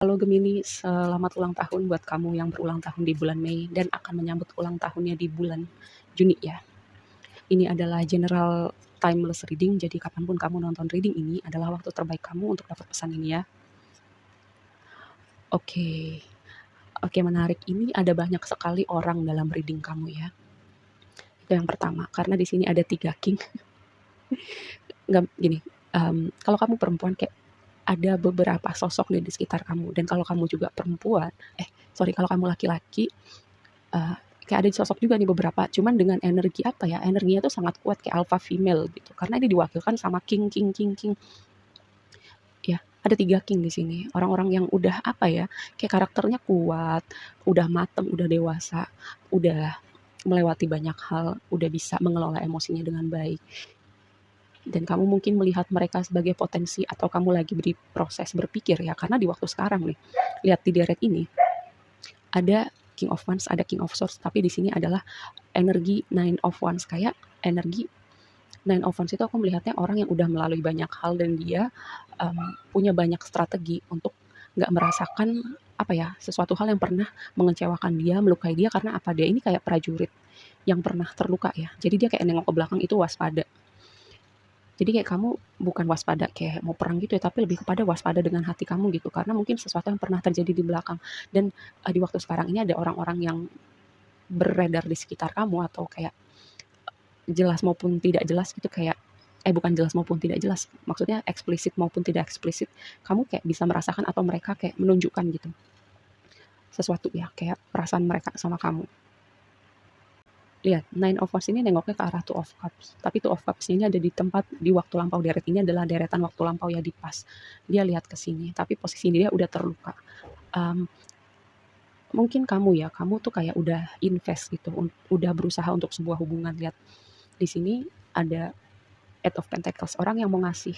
Halo Gemini, selamat ulang tahun buat kamu yang berulang tahun di bulan Mei dan akan menyambut ulang tahunnya di bulan Juni ya. Ini adalah general timeless reading, jadi kapanpun kamu nonton reading ini adalah waktu terbaik kamu untuk dapat pesan ini ya. Oke, oke menarik. Ini ada banyak sekali orang dalam reading kamu ya. Itu yang pertama, karena di sini ada 3 king. Nggak gini, kalau kamu perempuan kayak ada beberapa sosok nih di sekitar kamu, dan kalau kamu juga perempuan, kalau kamu laki-laki, eee, kayak ada sosok juga nih beberapa, cuman dengan energi apa ya, energinya tuh sangat kuat kayak alpha female gitu, karena ini diwakilkan sama king king king king. Ya, ada 3 king di sini, orang-orang yang udah apa ya, kayak karakternya kuat, udah mateng, udah dewasa, udah melewati banyak hal, udah bisa mengelola emosinya dengan baik. Dan kamu mungkin melihat mereka sebagai potensi atau kamu lagi di proses berpikir ya, karena di waktu sekarang nih, lihat di deret ini, ada King of Wands, ada King of Swords, tapi di sini adalah energi Nine of Wands, kayak energi Nine of Wands itu aku melihatnya orang yang udah melalui banyak hal dan dia punya banyak strategi untuk nggak merasakan apa ya, sesuatu hal yang pernah mengecewakan dia, melukai dia, karena apa, dia ini kayak prajurit yang pernah terluka ya, jadi dia kayak nengok ke belakang itu waspada. Jadi kayak kamu bukan waspada kayak mau perang gitu ya, tapi lebih kepada waspada dengan hati kamu gitu, karena mungkin sesuatu yang pernah terjadi di belakang. Dan di waktu sekarang ini ada orang-orang yang beredar di sekitar kamu, atau kayak jelas maupun tidak jelas gitu, kayak bukan jelas maupun tidak jelas, maksudnya eksplisit maupun tidak eksplisit, kamu kayak bisa merasakan atau mereka kayak menunjukkan gitu sesuatu ya, kayak perasaan mereka sama kamu. Lihat, Nine of Wands ini nengoknya ke arah Two of Cups, tapi Two of Cups ini ada di tempat di waktu lampau, deret ini adalah deretan waktu lampau ya, di pas. Dia lihat ke sini, tapi posisi dia udah terluka. Um, Mungkin kamu ya, kamu tuh kayak udah invest gitu, udah berusaha untuk sebuah hubungan. Lihat, di sini ada Eight of Pentacles, orang yang mau ngasih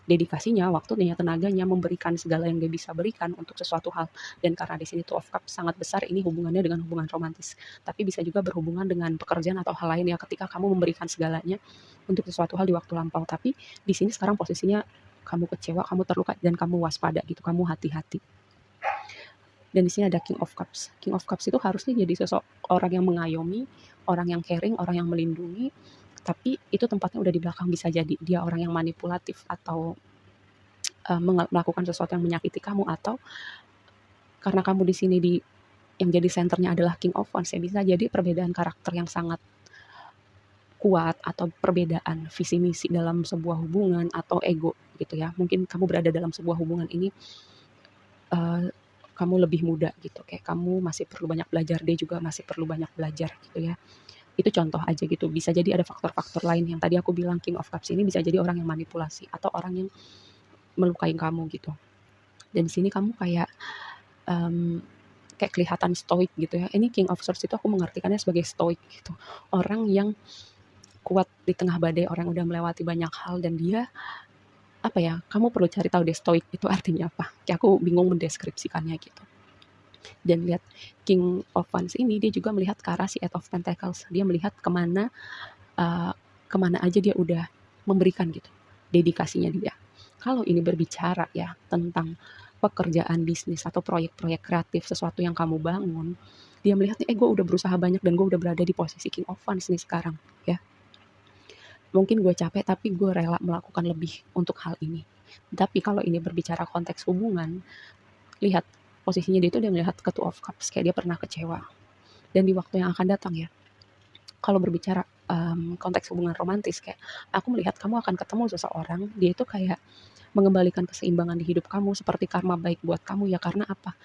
dedikasinya, waktunya, tenaganya, memberikan segala yang dia bisa berikan untuk sesuatu hal. Dan karena di sini Two of Cups sangat besar, ini hubungannya dengan hubungan romantis. Tapi bisa juga berhubungan dengan pekerjaan atau hal lain ya, ketika kamu memberikan segalanya untuk sesuatu hal di waktu lampau. Tapi di sini sekarang posisinya kamu kecewa, kamu terluka, dan kamu waspada gitu, kamu hati-hati. Dan di sini ada King of Cups. King of Cups itu harusnya jadi sosok orang yang mengayomi, orang yang caring, orang yang melindungi, tapi itu tempatnya udah di belakang. Bisa jadi dia orang yang manipulatif atau melakukan sesuatu yang menyakiti kamu, atau karena kamu di sini yang jadi senternya adalah King of Wands ya, bisa jadi perbedaan karakter yang sangat kuat, atau perbedaan visi misi dalam sebuah hubungan, atau ego gitu ya. Mungkin kamu berada dalam sebuah hubungan ini, eee, kamu lebih muda gitu, kayak kamu masih perlu banyak belajar, dia juga masih perlu banyak belajar gitu ya. Itu contoh aja gitu, bisa jadi ada faktor-faktor lain yang tadi aku bilang. King of Cups ini bisa jadi orang yang manipulasi atau orang yang melukai kamu gitu. Dan di sini kamu kayak, mmm, kayak kelihatan stoik gitu ya. Ini King of Swords itu aku mengartikannya sebagai stoik gitu. Orang yang kuat di tengah badai, orang yang udah melewati banyak hal, dan dia apa ya, kamu perlu cari tahu deh stoik itu artinya apa. Kayak aku bingung mendeskripsikannya gitu. Dan lihat King of Wands ini, dia juga melihat ke arah si Eight of Pentacles. Dia melihat kemana kemana aja dia udah memberikan gitu, dedikasinya dia. Kalau ini berbicara ya tentang pekerjaan bisnis atau proyek-proyek kreatif, sesuatu yang kamu bangun, dia melihat nih, gue udah berusaha banyak dan gue udah berada di posisi King of Wands nih sekarang ya. Mungkin gue capek tapi gue rela melakukan lebih untuk hal ini. Tapi kalau ini berbicara konteks hubungan, lihat posisinya dia itu, dia melihat ke Two of Cups, kayak dia pernah kecewa. Dan di waktu yang akan datang ya, kalau berbicara konteks hubungan romantis, kayak aku melihat kamu akan ketemu seseorang, dia itu kayak mengembalikan keseimbangan di hidup kamu, seperti karma baik buat kamu ya. Karena apa?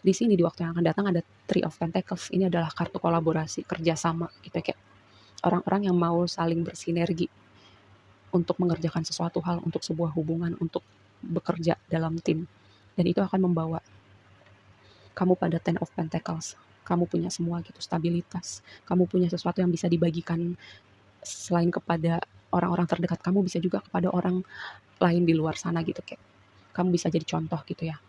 Di sini di waktu yang akan datang ada Three of Pentacles. Ini adalah kartu kolaborasi, kerjasama gitu ya, kayak orang-orang yang mau saling bersinergi untuk mengerjakan sesuatu hal, untuk sebuah hubungan, untuk bekerja dalam tim. Dan itu akan membawa kamu pada Ten of Pentacles. Kamu punya semua gitu, stabilitas. Kamu punya sesuatu yang bisa dibagikan selain kepada orang-orang terdekat kamu, bisa juga kepada orang lain di luar sana gitu, kayak kamu bisa jadi contoh gitu ya.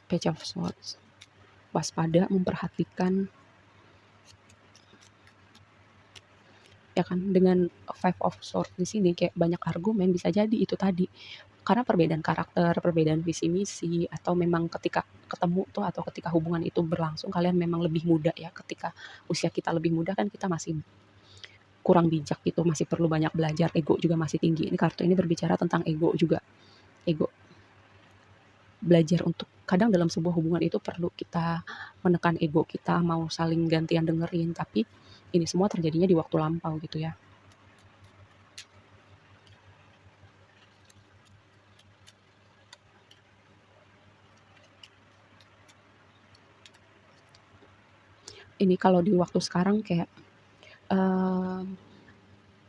Page of Swords, waspada, memperhatikan, ya kan? Dengan Five of Swords di sini kayak banyak argumen, bisa jadi itu tadi. Karena perbedaan karakter, perbedaan visi misi, atau memang ketika ketemu tuh atau ketika hubungan itu berlangsung kalian memang lebih muda ya. Ketika usia kita lebih muda kan kita masih kurang bijak gitu, masih perlu banyak belajar, ego juga masih tinggi. Ini kartu ini berbicara tentang ego juga. Ego. Belajar untuk kadang dalam sebuah hubungan itu perlu kita menekan ego kita, mau saling gantian dengerin, tapi ini semua terjadinya di waktu lampau gitu ya. Ini kalau di waktu sekarang kayak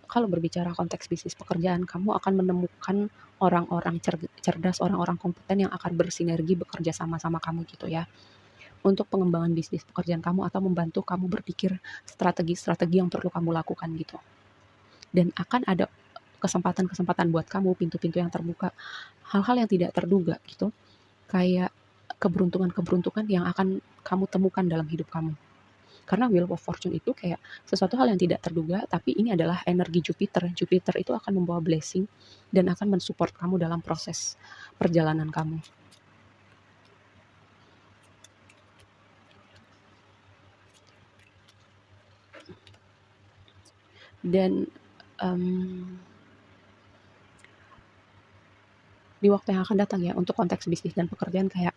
kalau berbicara konteks bisnis pekerjaan, kamu akan menemukan orang-orang cerdas, orang-orang kompeten yang akan bersinergi bekerja sama-sama kamu gitu ya. Untuk pengembangan bisnis pekerjaan kamu atau membantu kamu berpikir strategi-strategi yang perlu kamu lakukan gitu. Dan akan ada kesempatan-kesempatan buat kamu, pintu-pintu yang terbuka, hal-hal yang tidak terduga gitu. Kayak keberuntungan-keberuntungan yang akan kamu temukan dalam hidup kamu. Karena Wheel of Fortune itu kayak sesuatu hal yang tidak terduga, tapi ini adalah energi Jupiter. Jupiter itu akan membawa blessing dan akan mensupport kamu dalam proses perjalanan kamu. Dan di waktu yang akan datang ya, untuk konteks bisnis dan pekerjaan kayak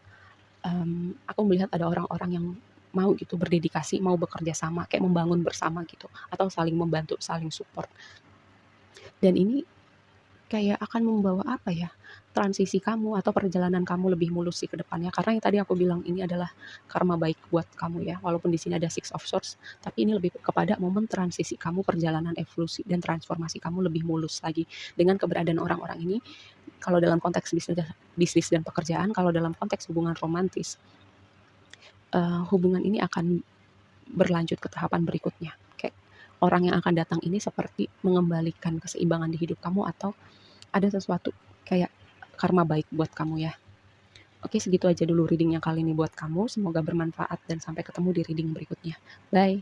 aku melihat ada orang-orang yang mau gitu berdedikasi, mau bekerja sama, kayak membangun bersama gitu, atau saling membantu, saling support. Dan ini kayak akan membawa apa ya, transisi kamu atau perjalanan kamu lebih mulus sih ke depannya. Karena yang tadi aku bilang ini adalah karma baik buat kamu ya. Walaupun di sini ada Six of Swords, tapi ini lebih kepada momen transisi kamu, perjalanan evolusi dan transformasi kamu lebih mulus lagi dengan keberadaan orang-orang ini. Kalau dalam konteks bisnis dan pekerjaan, kalau dalam konteks hubungan romantis, hubungan ini akan berlanjut ke tahapan berikutnya. Kayak orang yang akan datang ini seperti mengembalikan keseimbangan di hidup kamu atau ada sesuatu kayak karma baik buat kamu ya. Oke, segitu aja dulu readingnya kali ini buat kamu. Semoga bermanfaat dan sampai ketemu di reading berikutnya. Bye.